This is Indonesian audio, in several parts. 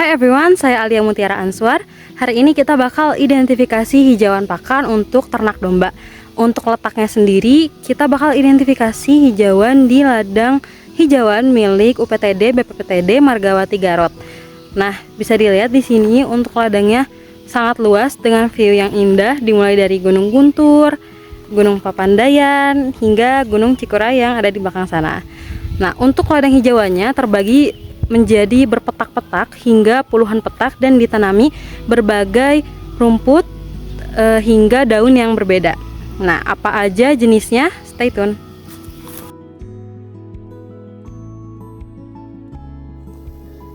Hai everyone, saya Alia Mutiara Answar. Hari ini kita bakal identifikasi hijauan pakan untuk ternak domba. Untuk letaknya sendiri, kita bakal identifikasi hijauan di ladang hijauan milik UPTD BPPTD Margawati Garot. Nah, bisa dilihat di sini untuk ladangnya sangat luas dengan view yang indah, dimulai dari Gunung Guntur, Gunung Papandayan, hingga Gunung Cikuray yang ada di belakang sana. Nah, untuk ladang hijauannya terbagi menjadi berpetak-petak hingga puluhan petak dan ditanami berbagai rumput hingga daun yang berbeda. Nah, apa aja jenisnya? Stay tune.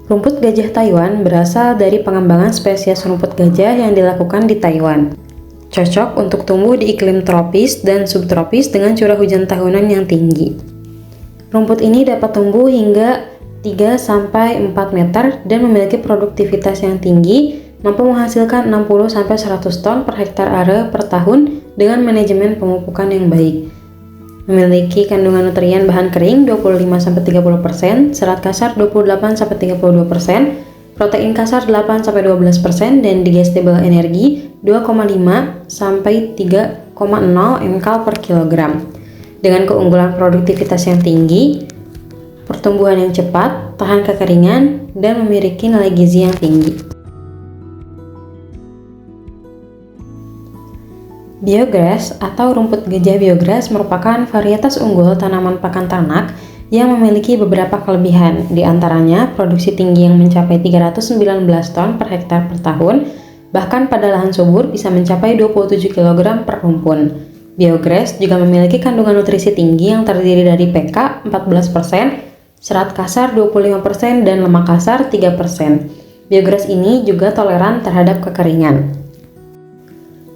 Rumput gajah Taiwan berasal dari pengembangan spesies rumput gajah yang dilakukan di Taiwan. Cocok untuk tumbuh di iklim tropis dan subtropis dengan curah hujan tahunan yang tinggi. Rumput ini dapat tumbuh hingga 3-4 meter dan memiliki produktivitas yang tinggi, mampu menghasilkan 60-100 ton per hektar area per tahun dengan manajemen pemupukan yang baik. Memiliki kandungan nutrien bahan kering 25-30%, serat kasar 28-32%, protein kasar 8-12% dan digestible energi 2,5-3,0 mkal per kilogram. Dengan keunggulan produktivitas yang tinggi, pertumbuhan yang cepat, tahan kekeringan, dan memiliki nilai gizi yang tinggi. Biograss atau rumput gajah biograss merupakan varietas unggul tanaman pakan ternak yang memiliki beberapa kelebihan, di antaranya produksi tinggi yang mencapai 319 ton per hektar per tahun, bahkan pada lahan subur bisa mencapai 27 kg per rumpun. Biograss juga memiliki kandungan nutrisi tinggi yang terdiri dari PK 14%, serat kasar 25% dan lemak kasar 3%. Biograss ini juga toleran terhadap kekeringan.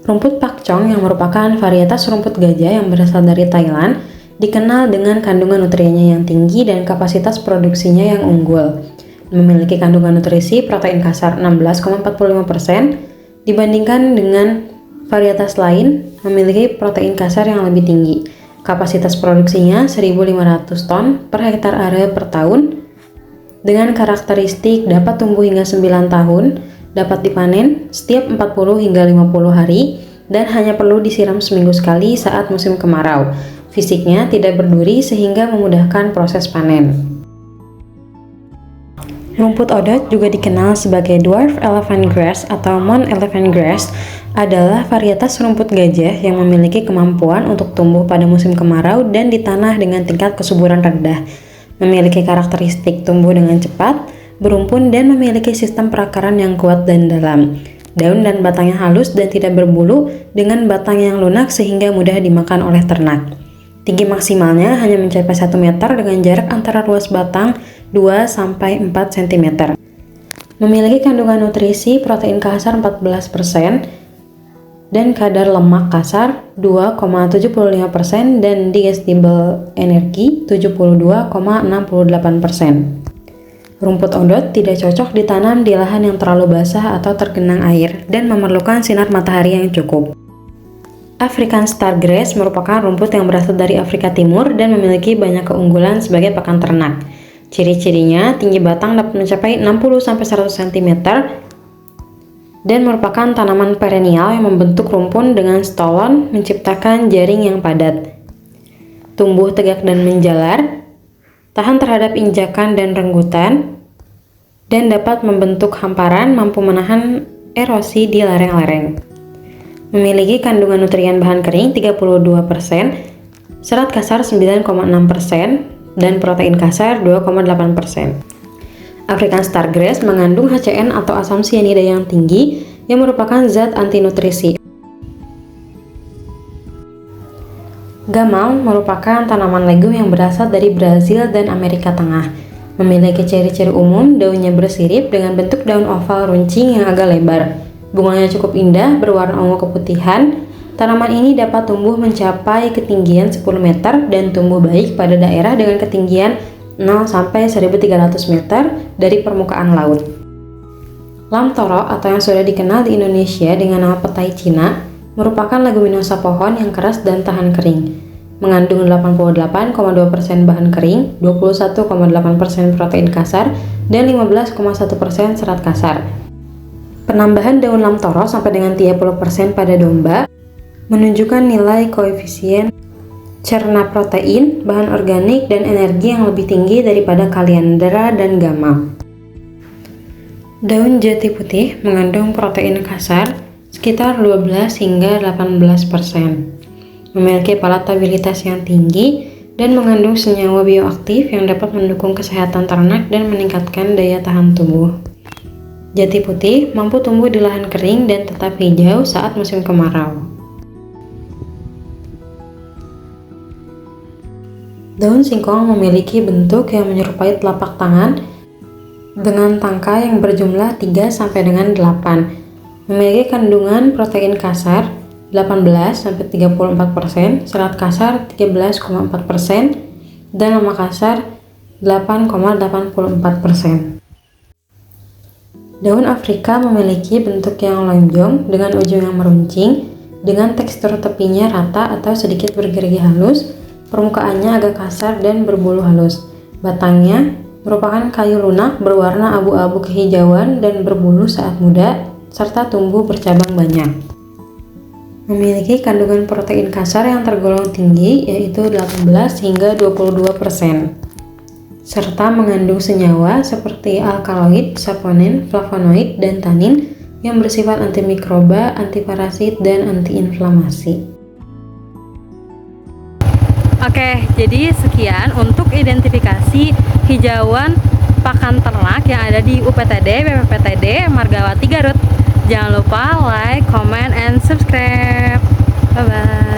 Rumput pakcong yang merupakan varietas rumput gajah yang berasal dari Thailand dikenal dengan kandungan nutriennya yang tinggi dan kapasitas produksinya yang unggul. Memiliki kandungan nutrisi protein kasar 16,45% dibandingkan dengan varietas lain memiliki protein kasar yang lebih tinggi. Kapasitas produksinya 1.500 ton per hektar area per tahun, dengan karakteristik dapat tumbuh hingga 9 tahun, dapat dipanen setiap 40 hingga 50 hari, dan hanya perlu disiram seminggu sekali saat musim kemarau. Fisiknya tidak berduri sehingga memudahkan proses panen. Rumput odot juga dikenal sebagai dwarf elephant grass atau moon elephant grass, adalah varietas rumput gajah yang memiliki kemampuan untuk tumbuh pada musim kemarau dan di tanah dengan tingkat kesuburan rendah. Memiliki karakteristik tumbuh dengan cepat, berumpun, dan memiliki sistem perakaran yang kuat dan dalam. Daun dan batangnya halus dan tidak berbulu dengan batang yang lunak sehingga mudah dimakan oleh ternak. Tinggi maksimalnya hanya mencapai 1 meter dengan jarak antara ruas batang 2-4 cm. Memiliki kandungan nutrisi protein kasar 14%, dan kadar lemak kasar 2,75% dan digestible energi 72,68%. Rumput odot tidak cocok ditanam di lahan yang terlalu basah atau tergenang air dan memerlukan sinar matahari yang cukup. African Stargrass merupakan rumput yang berasal dari Afrika Timur dan memiliki banyak keunggulan sebagai pakan ternak. Ciri-cirinya tinggi batang dapat mencapai 60-100 cm dan merupakan tanaman perennial yang membentuk rumpun dengan stolon menciptakan jaring yang padat. Tumbuh tegak dan menjalar, tahan terhadap injakan dan renggutan, dan dapat membentuk hamparan mampu menahan erosi di lereng-lereng. Memiliki kandungan nutrien bahan kering 32%, serat kasar 9,6%, dan protein kasar 2,8%. African Stargrass mengandung HCN atau asam sianida yang tinggi yang merupakan zat anti nutrisi. Gamal merupakan tanaman legum yang berasal dari Brazil dan Amerika Tengah. Memiliki ciri-ciri umum, daunnya bersirip dengan bentuk daun oval runcing yang agak lebar. Bunganya cukup indah, berwarna ungu keputihan. Tanaman ini dapat tumbuh mencapai ketinggian 10 meter dan tumbuh baik pada daerah dengan ketinggian 0-1.300 meter dari permukaan laut. Lam toro atau yang sudah dikenal di Indonesia dengan nama petai Cina merupakan leguminosa pohon yang keras dan tahan kering. mengandung 88,2% bahan kering, 21,8% protein kasar, dan 15,1% serat kasar. Penambahan daun lam toro sampai dengan 30% pada domba menunjukkan nilai koefisien cerna protein, bahan organik, dan energi yang lebih tinggi daripada kaliandra dan gamal. Daun jati putih mengandung protein kasar sekitar 12 hingga 18%, memiliki palatabilitas yang tinggi, dan mengandung senyawa bioaktif yang dapat mendukung kesehatan ternak dan meningkatkan daya tahan tubuh. Jati putih mampu tumbuh di lahan kering dan tetap hijau saat musim kemarau. Daun singkong memiliki bentuk yang menyerupai telapak tangan dengan tangkai yang berjumlah 3 sampai dengan 8. Memiliki kandungan protein kasar 18-34%, serat kasar 13,4%, dan lemak kasar 8,84%. Daun Afrika memiliki bentuk yang lonjong dengan ujung yang meruncing, dengan tekstur tepinya rata atau sedikit bergerigi halus. Permukaannya agak kasar dan berbulu halus. Batangnya merupakan kayu lunak berwarna abu-abu kehijauan dan berbulu saat muda, serta tumbuh bercabang banyak. Memiliki kandungan protein kasar yang tergolong tinggi, yaitu 18 hingga 22%, serta mengandung senyawa seperti alkaloid, saponin, flavonoid, dan tanin yang bersifat antimikroba, antiparasit, dan antiinflamasi. Oke, jadi sekian untuk identifikasi hijauan pakan ternak yang ada di UPTD, BPPTD, Margawati, Garut. Jangan lupa like, comment, and subscribe. Bye-bye.